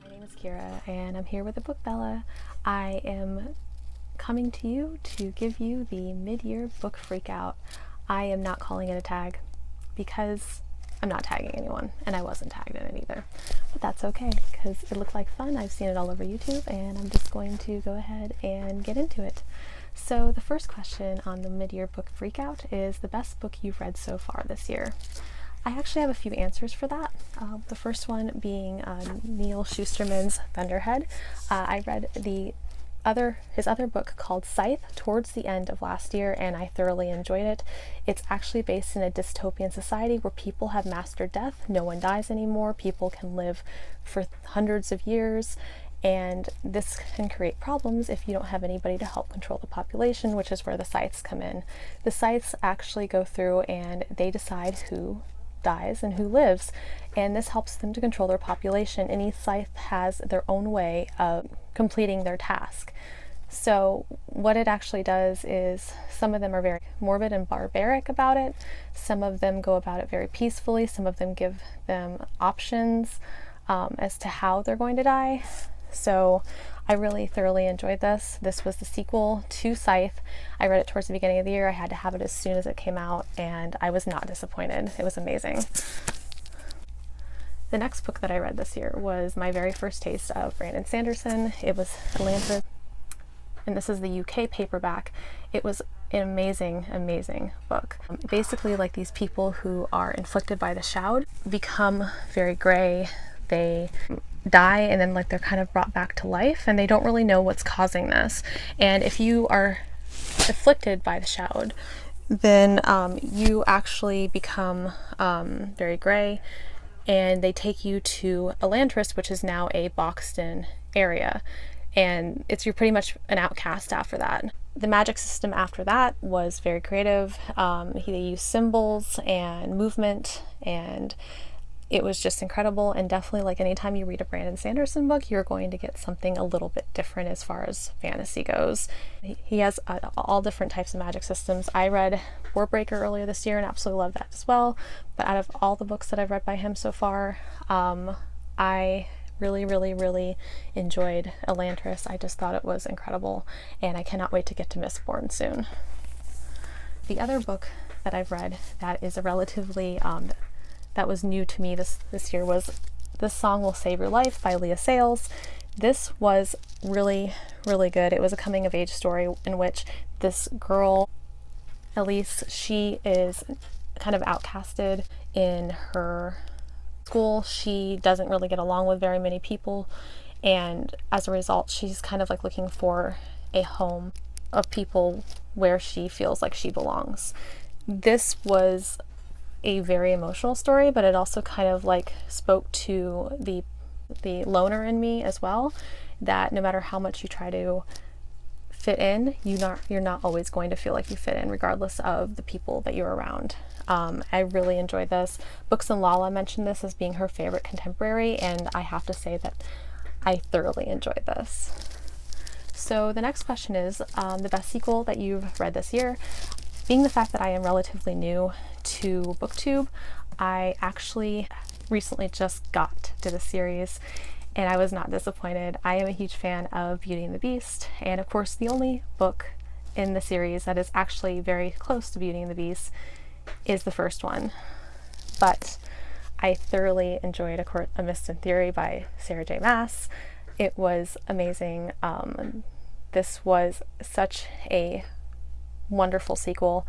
My name is Kira and I'm here with the book Bella. I am coming to you to give you the mid-year book freakout. I am not calling it a tag because I'm not tagging anyone and I wasn't tagged in it either. But that's okay because it looked like fun. I've seen it all over YouTube and I'm just going to go ahead and get into it. So the first question on the mid-year book freakout is the best book you've read so far this year. I actually have a few answers for that. The first one being Neil Shusterman's Thunderhead. I read his other book called Scythe towards the end of last year and I thoroughly enjoyed it. It's actually based in a dystopian society where people have mastered death. No one dies anymore. People can live for hundreds of years, and this can create problems if you don't have anybody to help control the population, which is where the scythes come in. The scythes actually go through and they decide who dies and who lives, and this helps them to control their population, and each scythe has their own way of completing their task. So what it actually does is some of them are very morbid and barbaric about it, some of them go about it very peacefully, some of them give them options as to how they're going to die. So I really thoroughly enjoyed this. This was the sequel to Scythe. I read it towards the beginning of the year. I had to have it as soon as it came out and I was not disappointed. It was amazing. The next book that I read this year was my very first taste of Brandon Sanderson. It was Lancet, and this is the UK paperback. It was an amazing, amazing book. Basically, like, these people who are inflicted by the shroud become very gray. They die and then they're kind of brought back to life and they don't really know what's causing this. And if you are afflicted by the shroud, then you actually become very gray, and they take you to Elantris, which is now a boxed-in area, and you're pretty much an outcast after that. The magic system after that was very creative. They used symbols and movement, and it was just incredible. And definitely, like, anytime you read a Brandon Sanderson book, you're going to get something a little bit different as far as fantasy goes. He has all different types of magic systems. I read Warbreaker earlier this year and absolutely loved that as well. But out of all the books that I've read by him so far, I really, really, really enjoyed Elantris. I just thought it was incredible, and I cannot wait to get to Mistborn soon. The other book that I've read that is a relatively that was new to me this year was This Song Will Save Your Life by Leah Sales. This was really, really good. It was a coming of age story in which this girl, Elise, she is kind of outcasted in her school. She doesn't really get along with very many people, and as a result she's kind of like looking for a home of people where she feels like she belongs. This was a very emotional story, but it also kind of like spoke to the loner in me as well, that no matter how much you try to fit in, you're not always going to feel like you fit in regardless of the people that you're around. I really enjoyed this. Books and Lala mentioned this as being her favorite contemporary, and I have to say that I thoroughly enjoyed this. So the next question is the best sequel that you've read this year. Being the fact that I am relatively new to BookTube, I actually recently just got to the series and I was not disappointed. I am a huge fan of Beauty and the Beast, and of course the only book in the series that is actually very close to Beauty and the Beast is the first one. But I thoroughly enjoyed A Mist and Theory by Sarah J. Maas. It was amazing. This was such a wonderful sequel.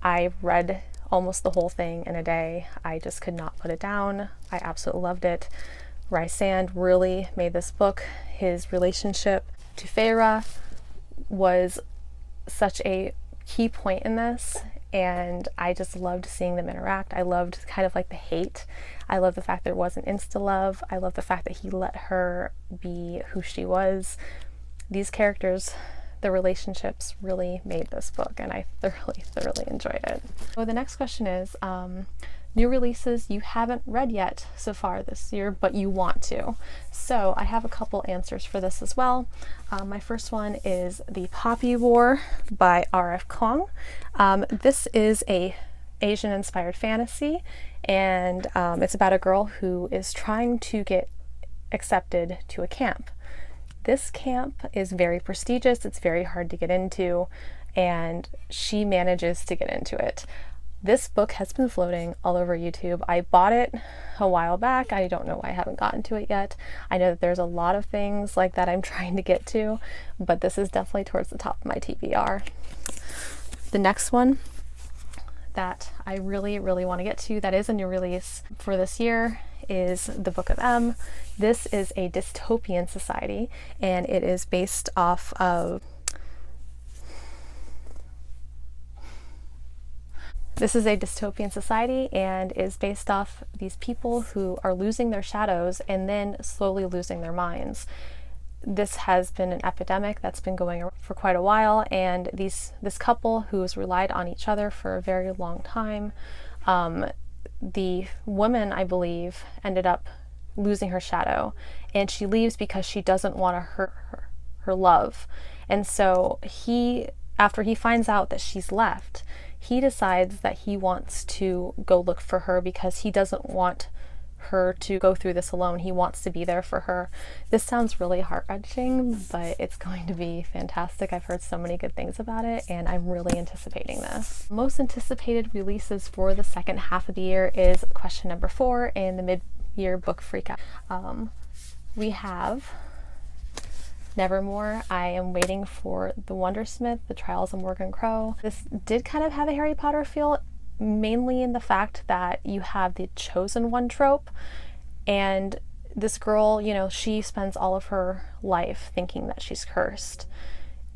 I read almost the whole thing in a day. I just could not put it down. I absolutely loved it. Rysand really made this book. His relationship to Feyre was such a key point in this, and I just loved seeing them interact. I loved kind of like the hate. I love the fact there wasn't insta-love. I love the fact that he let her be who she was. These characters, the relationships really made this book, and I thoroughly enjoyed it. So the next question is new releases you haven't read yet so far this year, but you want to. So I have a couple answers for this as well. My first one is The Poppy War by R.F. Kuang. This is a Asian-inspired fantasy, and it's about a girl who is trying to get accepted to a camp. This camp is very prestigious, it's very hard to get into, and she manages to get into it. This book has been floating all over YouTube. I bought it a while back. I don't know why I haven't gotten to it yet. I know that there's a lot of things like that I'm trying to get to, but this is definitely towards the top of my TBR. The next one that I really want to get to, that is a new release for this year, is The Book of M. This is a dystopian society, and it is based off of This is a dystopian society and is based off these people who are losing their shadows and then slowly losing their minds. This has been an epidemic that's been going on for quite a while, and this couple who's relied on each other for a very long time, the woman, I believe, ended up losing her shadow, and she leaves because she doesn't want to hurt her love. And so after he finds out that she's left, he decides that he wants to go look for her because he doesn't want her to go through this alone. He wants to be there for her. This sounds really heart-wrenching, but it's going to be fantastic. I've heard so many good things about it, and I'm really anticipating this. Most anticipated releases for the second half of the year is question number 4 in the mid-year book Freakout. We have Nevermore. I am waiting for The Wondersmith, The Trials of Morgan Crow. This did kind of have a Harry Potter feel, mainly in the fact that you have the chosen one trope, and this girl, you know, she spends all of her life thinking that she's cursed,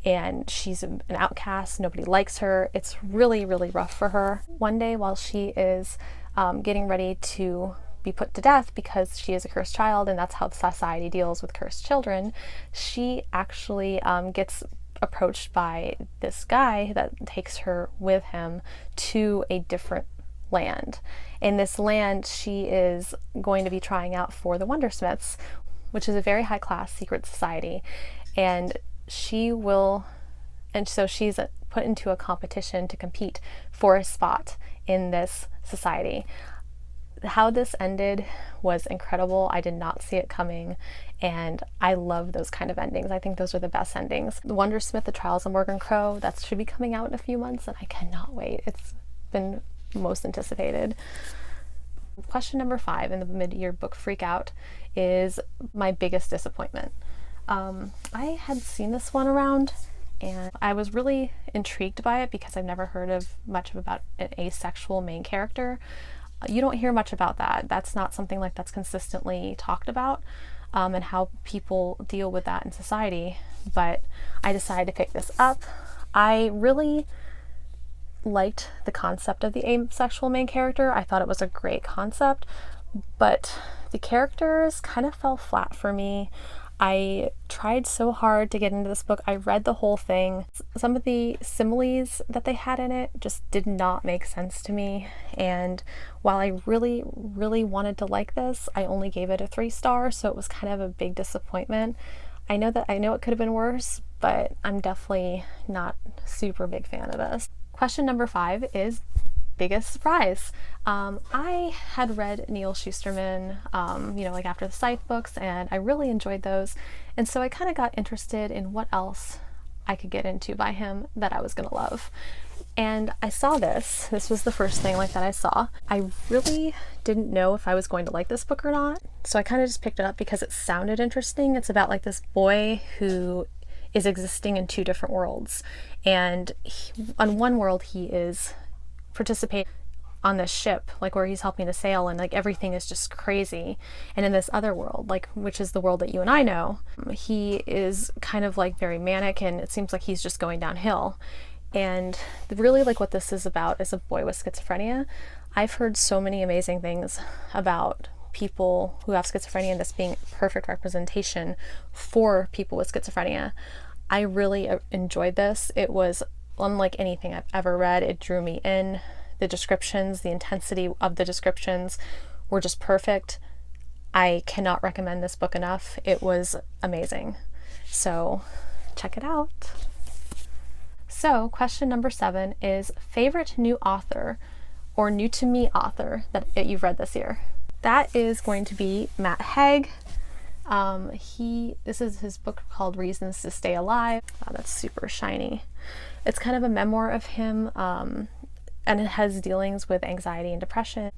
and she's an outcast, nobody likes her. It's really rough for her. One day while she is getting ready to be put to death because she is a cursed child, and that's how society deals with cursed children, she actually gets approached by this guy that takes her with him to a different land. In this land, she is going to be trying out for the Wondersmiths, which is a very high-class secret society, and so she's put into a competition to compete for a spot in this society. How this ended was incredible. I did not see it coming, and I love those kind of endings. I think those are the best endings. The Wondersmith, The Trials of Morgan Crow, that should be coming out in a few months, and I cannot wait. It's been most anticipated. Question number 5 in the mid-year book Freakout is my biggest disappointment. I had seen this one around, and I was really intrigued by it because I've never heard of much about an asexual main character. You don't hear much about that. That's not something like that's consistently talked about, and how people deal with that in society. But I decided to pick this up. I really liked the concept of the asexual main character. I thought it was a great concept, but the characters kind of fell flat for me. I tried so hard to get into this book. I read the whole thing. Some of the similes that they had in it just did not make sense to me. And while I really wanted to like this, I only gave it a 3-star, so it was kind of a big disappointment. I know it could have been worse, but I'm definitely not super big fan of this. Question number 5 is biggest surprise. I had read Neil Shusterman, like after the Scythe books, and I really enjoyed those. And so I kind of got interested in what else I could get into by him that I was gonna love. And I saw this. This was the first thing like that I saw. I really didn't know if I was going to like this book or not. So I kind of just picked it up because it sounded interesting. It's about like this boy who is existing in 2 different worlds. And on one world, he is participating on this ship, like where he's helping to sail, and like everything is just crazy. And in this other world, like which is the world that you and I know, he is kind of like very manic, and it seems like he's just going downhill. And really like what this is about is a boy with schizophrenia. I've heard so many amazing things about people who have schizophrenia and this being perfect representation for people with schizophrenia. I really enjoyed this. It was unlike anything I've ever read. It drew me in. The descriptions, the intensity of the descriptions were just perfect. I cannot recommend this book enough. It was amazing. So check it out. So question number 7 is favorite new author or new to me author that you've read this year. That is going to be Matt Haig. This is his book called Reasons to Stay Alive. Oh, that's super shiny. It's kind of a memoir of him, and it has dealings with anxiety and depression.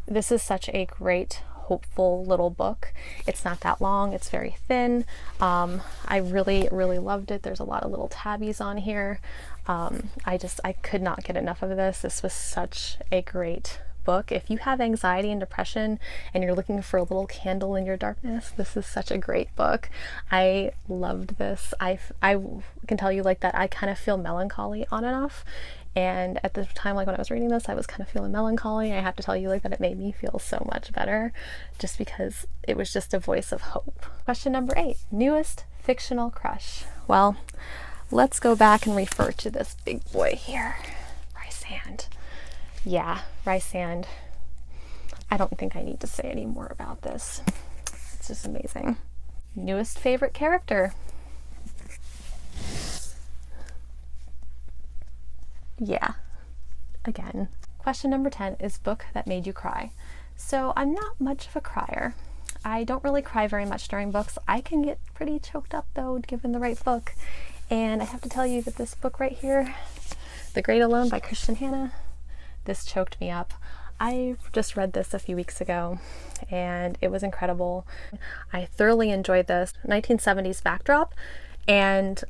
This is such a great, hopeful little book. It's not that long, it's very thin. I really, really loved it. There's a lot of little tabbies on here. I could not get enough of this. This was such a great book. If you have anxiety and depression and you're looking for a little candle in your darkness, this is such a great book. I loved this. I can tell you like that I kind of feel melancholy on and off, and at the time, like when I was reading this, I was kind of feeling melancholy. I have to tell you like that it made me feel so much better just because it was just a voice of hope. Question number 8, newest fictional crush. Well, let's go back and refer to this big boy here, Rysand. Yeah, Rysand. I don't think I need to say any more about this. It's just amazing. Newest favorite character. Yeah, again. Question number 10 is book that made you cry. So I'm not much of a crier. I don't really cry very much during books. I can get pretty choked up though, given the right book. And I have to tell you that this book right here, The Great Alone by Christian Hannah, this choked me up. I just read this a few weeks ago and it was incredible. I thoroughly enjoyed this 1970s backdrop, and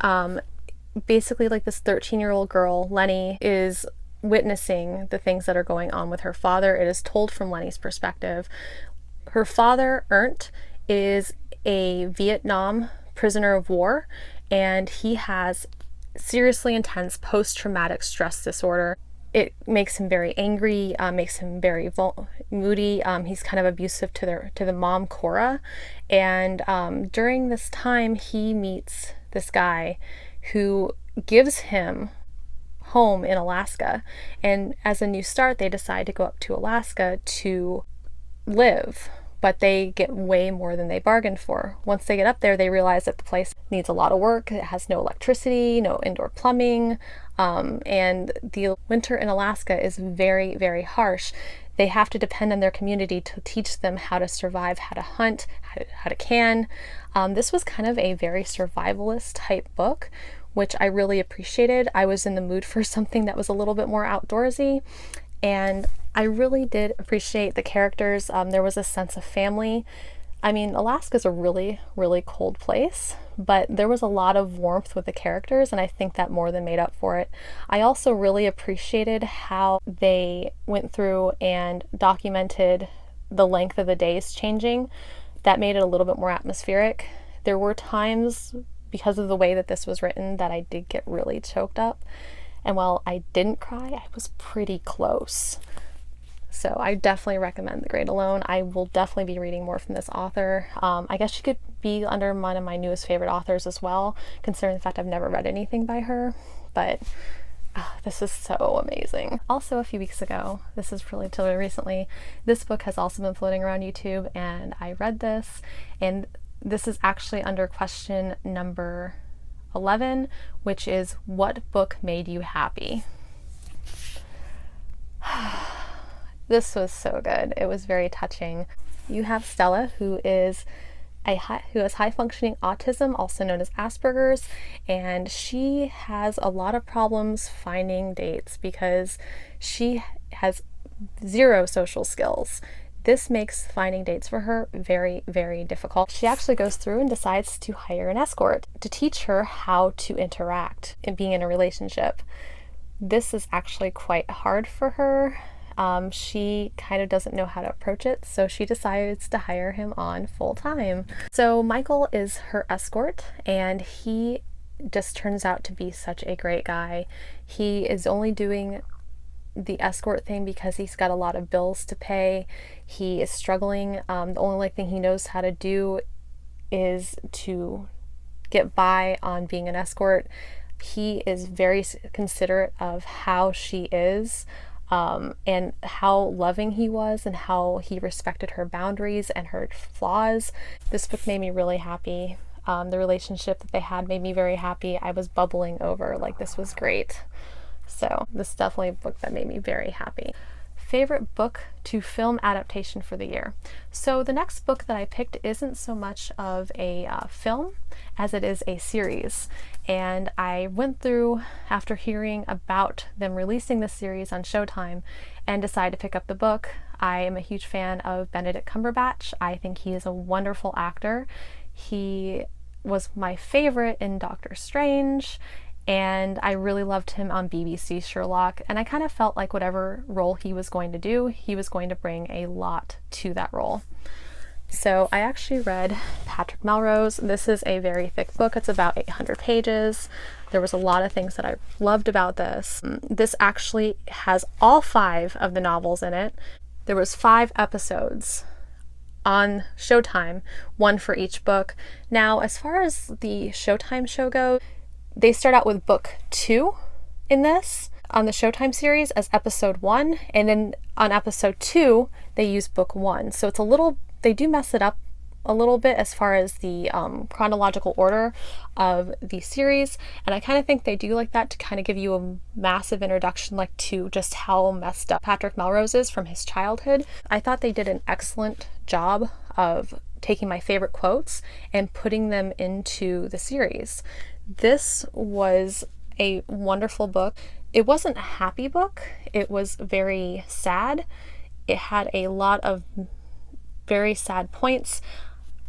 basically like this 13-year-old girl, Lenny, is witnessing the things that are going on with her father. It is told from Lenny's perspective. Her father, Ernst, is a Vietnam prisoner of war, and he has seriously intense post-traumatic stress disorder. It makes him very angry, makes him very moody. He's kind of abusive to the mom, Cora. And during this time, he meets this guy who gives him home in Alaska. And as a new start, they decide to go up to Alaska to live, but they get way more than they bargained for. Once they get up there, they realize that the place needs a lot of work. It has no electricity, no indoor plumbing, and the winter in Alaska is very, very harsh. They have to depend on their community to teach them how to survive, how to hunt, how to can. This was kind of a very survivalist type book, which I really appreciated. I was in the mood for something that was a little bit more outdoorsy, and I really did appreciate the characters. There was a sense of family. I mean, Alaska's a really, really cold place, but there was a lot of warmth with the characters, and I think that more than made up for it. I also really appreciated how they went through and documented the length of the days changing. That made it a little bit more atmospheric. There were times, because of the way that this was written, that I did get really choked up. And while I didn't cry, I was pretty close. So I definitely recommend The Great Alone. I will definitely be reading more from this author. I guess she could be under one of my newest favorite authors as well, considering the fact I've never read anything by her. But this is so amazing. Also, a few weeks ago, this is relatively recently, this book has also been floating around YouTube, and I read this, and this is actually under question number 11, which is, what book made you happy? This was so good. It was very touching. You have Stella, who has high functioning autism, also known as Asperger's, and she has a lot of problems finding dates because she has zero social skills. This makes finding dates for her very, very difficult. She actually goes through and decides to hire an escort to teach her how to interact in being in a relationship. This is actually quite hard for her. She kind of doesn't know how to approach it, so she decides to hire him on full time. So Michael is her escort, and he just turns out to be such a great guy. He is only doing the escort thing because he's got a lot of bills to pay. He is struggling. The only thing he knows how to do is to get by on being an escort. He is very considerate of how she is, and how loving he was and how he respected her boundaries and her flaws. This book made me really happy. The relationship that they had made me very happy. I was bubbling over, like this was great. So this is definitely a book that made me very happy. favorite book to film adaptation for the year. So the next book that I picked isn't so much of a film as it is a series. And I went through, after hearing about them releasing this series on Showtime, and decided to pick up the book. I am a huge fan of Benedict Cumberbatch. I think he is a wonderful actor. He was my favorite in Doctor Strange, and I really loved him on BBC Sherlock, and I kind of felt like whatever role he was going to do, he was going to bring a lot to that role. So I actually read Patrick Melrose. This is a very thick book. It's about 800 pages. There was a lot of things that I loved about this. This actually has all 5 of the novels in it. There was 5 episodes on Showtime, 1 for each book. Now, as far as the Showtime show goes, they start out with book 2 in this on the Showtime series as episode 1, and then on episode 2 they use book 1. So it's a little, they do mess it up a little bit as far as the chronological order of the series, and I kind of think they do like that to kind of give you a massive introduction like to just how messed up Patrick Melrose is from his childhood. I thought they did an excellent job of taking my favorite quotes and putting them into the series. This was a wonderful book. It wasn't a happy book. It was very sad. It had a lot of very sad points.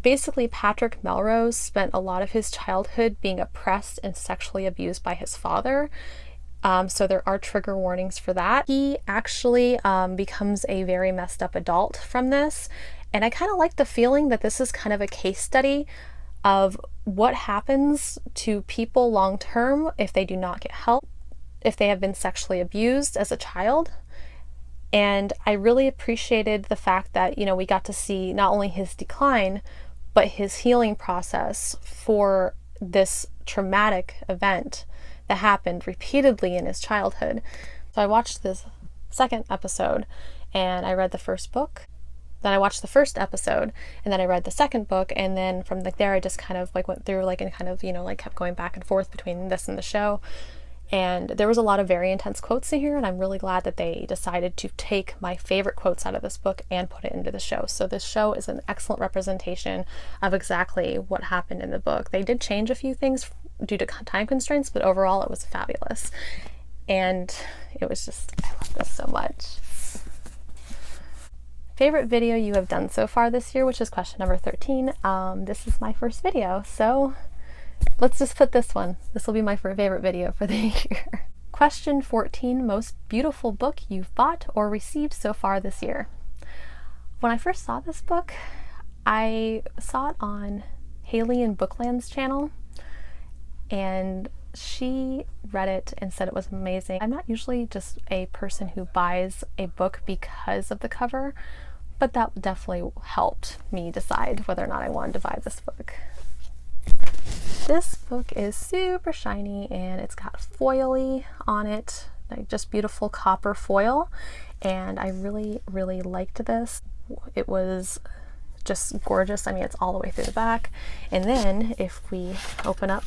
Basically, Patrick Melrose spent a lot of his childhood being oppressed and sexually abused by his father. So there are trigger warnings for that. He actually becomes a very messed up adult from this. And I kind of like the feeling that this is kind of a case study of what happens to people long term if they do not get help, if they have been sexually abused as a child. And I really appreciated the fact that, you know, we got to see not only his decline, but his healing process for this traumatic event that happened repeatedly in his childhood. So I watched this second episode and I read the first book. Then I watched the first episode and then I read the second book, and then from like there I just kind of like went through like and kind of, you know, like kept going back and forth between this and the show. And there was a lot of very intense quotes in here, and I'm really glad that they decided to take my favorite quotes out of this book and put it into the show. So this show is an excellent representation of exactly what happened in the book. They did change a few things due to time constraints, but overall it was fabulous. And it was just, I love this so much. Favorite video you have done so far this year, which is question number 13. This is my first video, so let's just put this one. This will be my favorite video for the year. Question 14, most beautiful book you've bought or received so far this year. When I first saw this book, I saw it on Haley and Bookland's channel, and she read it and said it was amazing. I'm not usually just a person who buys a book because of the cover, but that definitely helped me decide whether or not I wanted to buy this book. This book is super shiny and it's got foily on it, like just beautiful copper foil, and I really, really liked this. It was just gorgeous. I mean, it's all the way through the back, and then if we open up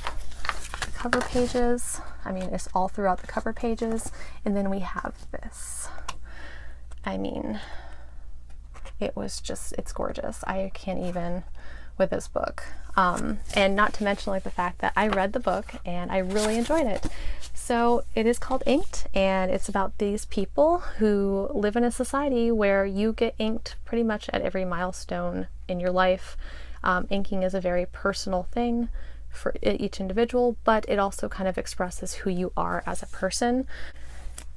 the cover pages, I mean, it's all throughout the cover pages, and then we have this. I mean, it was just, it's gorgeous. I can't even with this book. And not to mention like the fact that I read the book and I really enjoyed it. So it is called Inked, and it's about these people who live in a society where you get inked pretty much at every milestone in your life. Inking is a very personal thing for each individual, but it also kind of expresses who you are as a person.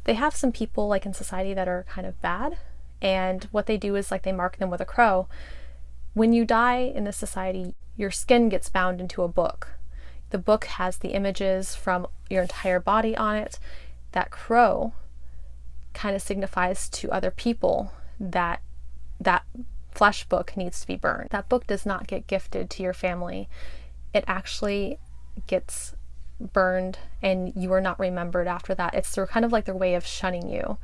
They have some people like in society that are kind of bad, and what they do is like they mark them with a crow. When you die in this society, your skin gets bound into a book. The book has the images from your entire body on it. That crow kind of signifies to other people that that flesh book needs to be burned. That book does not get gifted to your family. It actually gets burned and you are not remembered after that. It's their kind of like their way of shunning you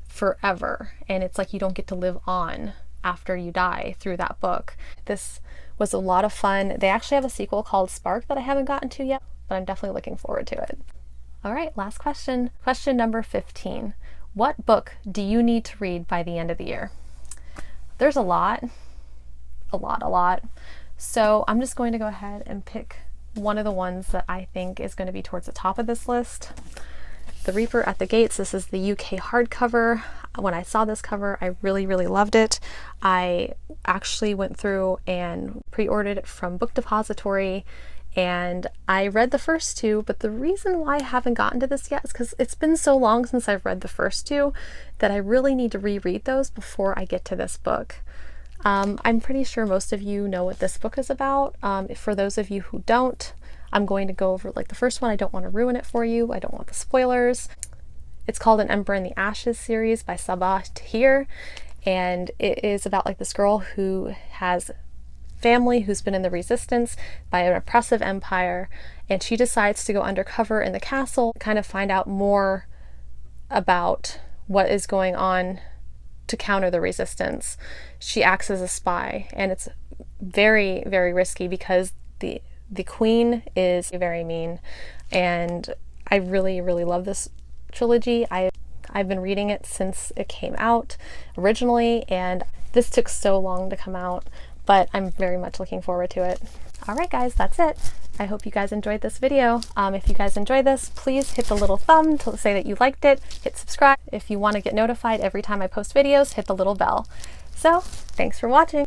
forever, and it's like you don't get to live on after you die through that book. This was a lot of fun. They actually have a sequel called Spark that I haven't gotten to yet, but I'm definitely looking forward to it. All right, last question. Question number 15. What book do you need to read by the end of the year? There's a lot. So I'm just going to go ahead and pick one of the ones that I think is going to be towards the top of this list. The Reaper at the Gates. This is the UK hardcover. When I saw this cover, I really loved it. I actually went through and pre-ordered it from Book Depository, and I read the first two, but the reason why I haven't gotten to this yet is because it's been so long since I've read the first two that I really need to reread those before I get to this book. I'm pretty sure most of you know what this book is about. For those of you who don't, I'm going to go over like the first one. I don't want to ruin it for you. I don't want the spoilers. It's called An Emperor in the Ashes series by Sabah Tahir, and it is about like this girl who has family who's been in the resistance by an oppressive empire, and she decides to go undercover in the castle, kind of find out more about what is going on to counter the resistance. She acts as a spy, and it's very risky because the queen is very mean, and I really love this trilogy. I've been reading it since it came out originally, and this took so long to come out, but I'm very much looking forward to it. Alright guys, that's it. I hope you guys enjoyed this video. If you guys enjoyed this, please hit the little thumb to say that you liked it. Hit subscribe. If you want to get notified every time I post videos, hit the little bell. So, thanks for watching.